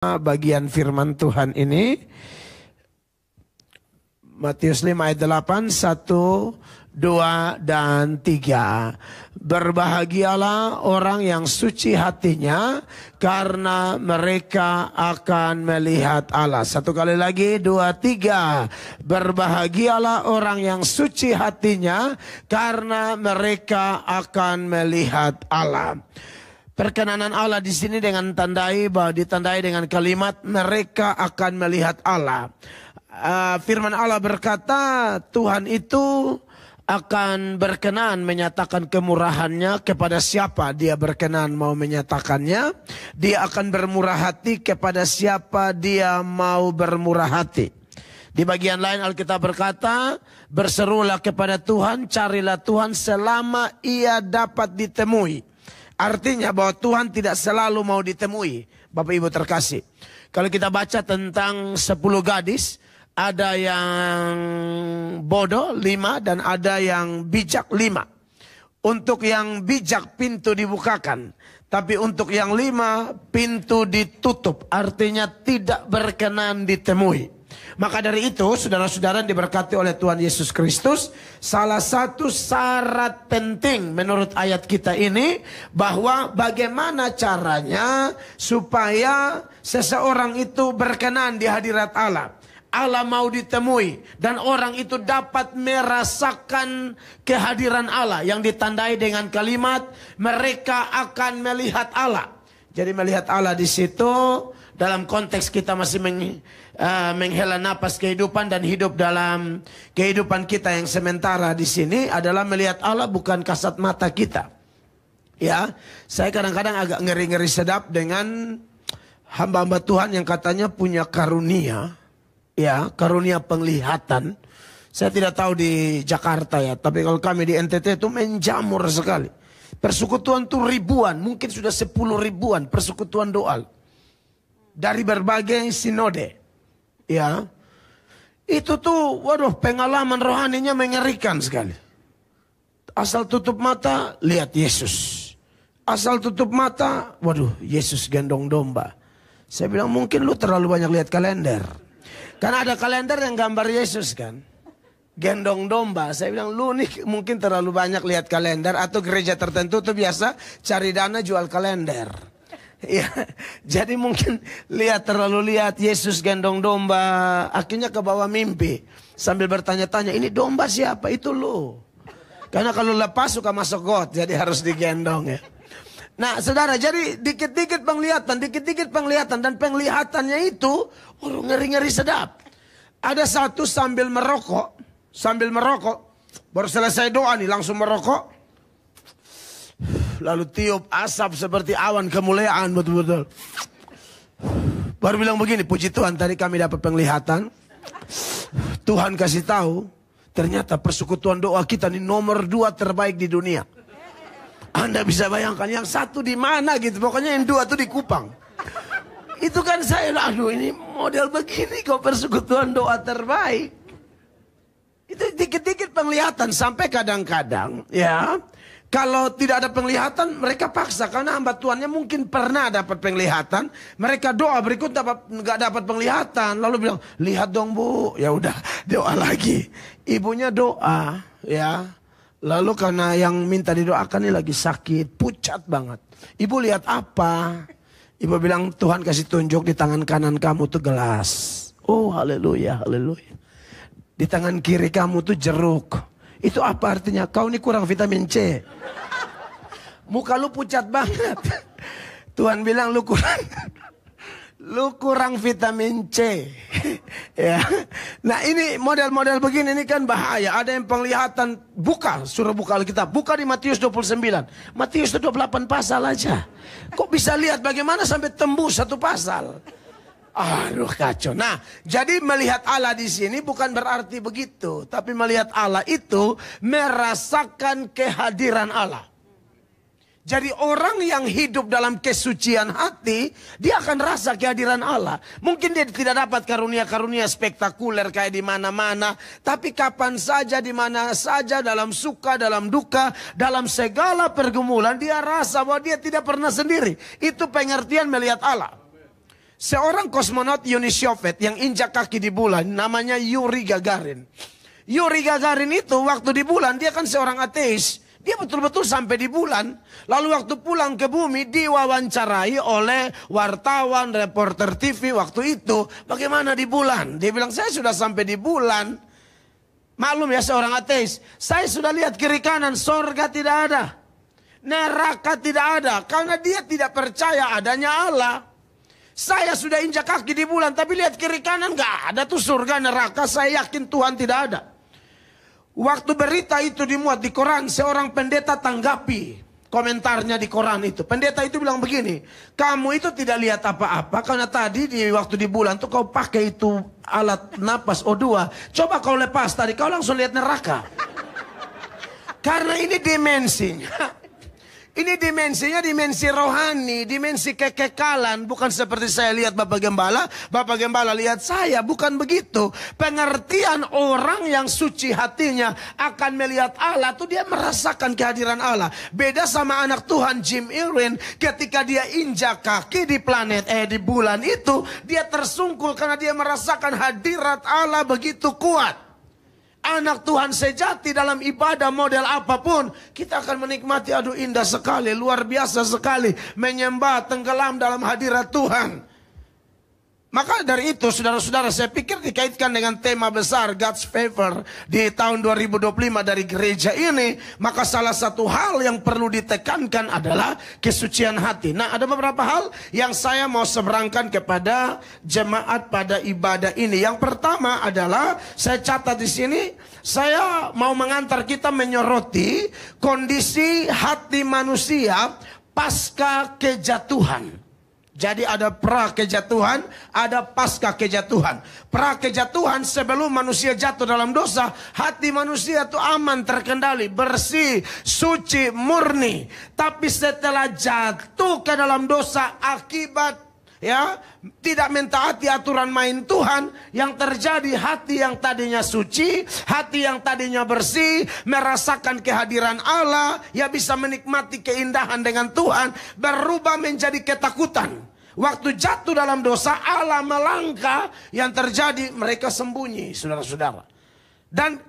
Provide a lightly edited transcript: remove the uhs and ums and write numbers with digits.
bagian firman Tuhan ini. Matius 5 ayat 8, 1, 2, dan 3. Berbahagialah orang yang suci hatinya, karena mereka akan melihat Allah. Satu kali lagi, 2, 3. Berbahagialah orang yang suci hatinya, karena mereka akan melihat Allah. Perkenanan Allah di sini ditandai dengan kalimat mereka akan melihat Allah. Firman Allah berkata, Tuhan itu akan berkenan menyatakan kemurahannya kepada siapa dia berkenan mau menyatakannya. Dia akan bermurah hati kepada siapa dia mau bermurah hati. Di bagian lain Alkitab berkata, berserulah kepada Tuhan, carilah Tuhan selama ia dapat ditemui. Artinya bahwa Tuhan tidak selalu mau ditemui. Bapak Ibu terkasih, kalau kita baca tentang 10 gadis, ada yang bodoh 5 dan ada yang bijak 5. Untuk yang bijak pintu dibukakan, tapi untuk yang 5 pintu ditutup. Artinya tidak berkenan ditemui. Maka dari itu, saudara-saudara diberkati oleh Tuhan Yesus Kristus, salah satu syarat penting menurut ayat kita ini, bahwa bagaimana caranya supaya seseorang itu berkenan di hadirat Allah. Allah mau ditemui dan orang itu dapat merasakan kehadiran Allah yang ditandai dengan kalimat mereka akan melihat Allah. Jadi melihat Allah di situ dalam konteks kita masih menghela napas kehidupan dan hidup dalam kehidupan kita yang sementara di sini adalah melihat Allah bukan kasat mata kita. Ya, saya kadang-kadang agak ngeri-ngeri sedap dengan hamba-hamba Tuhan yang katanya punya karunia. Ya, karunia penglihatan. Saya tidak tahu di Jakarta ya, tapi kalau kami di NTT itu menjamur sekali. Persekutuan tuh ribuan, mungkin sudah 10 ribuan persekutuan doa. Dari berbagai sinode. Ya. Itu tuh, waduh, pengalaman rohaninya mengerikan sekali. Asal tutup mata, lihat Yesus. Asal tutup mata, waduh, Yesus gendong domba. Saya bilang mungkin lu terlalu banyak lihat kalender. Karena ada kalender yang gambar Yesus kan. Gendong domba. Saya bilang lu nih mungkin terlalu banyak lihat kalender. Atau gereja tertentu tuh biasa cari dana jual kalender. Ya, jadi mungkin terlalu lihat Yesus gendong domba. Akhirnya ke bawah mimpi. Sambil bertanya-tanya, ini domba siapa? Itu lu. Karena kalau lepas suka masuk got. Jadi harus digendong ya. Nah saudara, jadi dikit-dikit penglihatan. Dan penglihatannya itu ngeri-ngeri sedap. Ada satu sambil merokok. Baru selesai doa nih langsung merokok. Lalu tiup asap seperti awan kemuliaan betul-betul. Baru bilang begini, puji Tuhan tadi kami dapat penglihatan. Tuhan kasih tahu, ternyata persekutuan doa kita ini nomor 2 terbaik di dunia. Anda bisa bayangkan yang satu di mana gitu. Pokoknya yang 2 tuh di Kupang. Itu kan saya, aduh ini model begini kok persekutuan doa terbaik. Itu dikit-dikit penglihatan. Sampai kadang-kadang ya, kalau tidak ada penglihatan mereka paksa. Karena hamba Tuhannya mungkin pernah dapat penglihatan. Mereka doa berikut nggak dapat penglihatan. Lalu bilang, lihat dong bu. Ya udah doa lagi. Ibunya doa ya. Lalu karena yang minta didoakan ini lagi sakit, pucat banget. Ibu lihat apa? Ibu bilang, Tuhan kasih tunjuk di tangan kanan kamu tuh gelas. Oh haleluya, haleluya. Di tangan kiri kamu tuh jeruk. Itu apa artinya? Kau ini kurang vitamin C. Muka lu pucat banget. Tuhan bilang lu kurang vitamin C. Ya. Nah ini model-model begini ini kan bahaya. Ada yang penglihatan, suruh buka Alkitab. Buka di Matius 29. Matius 28 pasal aja. Kok bisa lihat bagaimana sampai tembus 1 pasal? Aduh kacau. Nah jadi melihat Allah di sini bukan berarti begitu. Tapi melihat Allah itu merasakan kehadiran Allah. Jadi orang yang hidup dalam kesucian hati, dia akan rasa kehadiran Allah. Mungkin dia tidak dapat karunia-karunia spektakuler kayak di mana-mana. Tapi kapan saja, di mana saja, dalam suka, dalam duka, dalam segala pergumulan, dia rasa bahwa dia tidak pernah sendiri. Itu pengertian melihat Allah. Seorang kosmonot Uni Soviet yang injak kaki di bulan namanya Yuri Gagarin. Yuri Gagarin itu waktu di bulan dia kan seorang ateis. Dia betul-betul sampai di bulan. Lalu waktu pulang ke bumi diwawancarai oleh wartawan, reporter TV waktu itu. Bagaimana di bulan? Dia bilang saya sudah sampai di bulan. Maklum ya seorang ateis. Saya sudah lihat kiri kanan sorga tidak ada. Neraka tidak ada. Karena dia tidak percaya adanya Allah. Saya sudah injak kaki di bulan, tapi lihat kiri kanan gak ada tuh surga neraka. Saya yakin Tuhan tidak ada. Waktu berita itu dimuat di koran, seorang pendeta tanggapi komentarnya di koran itu. Pendeta itu bilang begini, kamu itu tidak lihat apa-apa karena tadi waktu di bulan tuh kau pakai itu alat napas O2. Coba kau lepas tadi, kau langsung lihat neraka. Karena ini dimensinya. Ini dimensinya dimensi rohani, dimensi kekekalan. Bukan seperti saya lihat Bapak Gembala. Bapak Gembala lihat saya, bukan begitu. Pengertian orang yang suci hatinya akan melihat Allah tuh dia merasakan kehadiran Allah. Beda sama anak Tuhan Jim Irwin, ketika dia injak kaki di di bulan itu, dia tersungkul karena dia merasakan hadirat Allah begitu kuat. Anak Tuhan sejati dalam ibadah model apapun, kita akan menikmati, aduh indah sekali, luar biasa sekali, menyembah, tenggelam dalam hadirat Tuhan. Maka dari itu saudara-saudara, saya pikir dikaitkan dengan tema besar God's Favor di tahun 2025 dari gereja ini, maka salah satu hal yang perlu ditekankan adalah kesucian hati. Nah, ada beberapa hal yang saya mau seberangkan kepada jemaat pada ibadah ini. Yang pertama adalah saya catat di sini, saya mau mengantar kita menyoroti kondisi hati manusia pasca kejatuhan. Jadi ada pra kejatuhan, ada pasca kejatuhan. Pra kejatuhan sebelum manusia jatuh dalam dosa, hati manusia itu aman, terkendali, bersih, suci, murni. Tapi setelah jatuh ke dalam dosa akibat tidak mentaati aturan main Tuhan, yang terjadi hati yang tadinya suci, hati yang tadinya bersih, merasakan kehadiran Allah, ya bisa menikmati keindahan dengan Tuhan, berubah menjadi ketakutan. Waktu jatuh dalam dosa, Allah melangkah, yang terjadi mereka sembunyi, saudara-saudara. Dan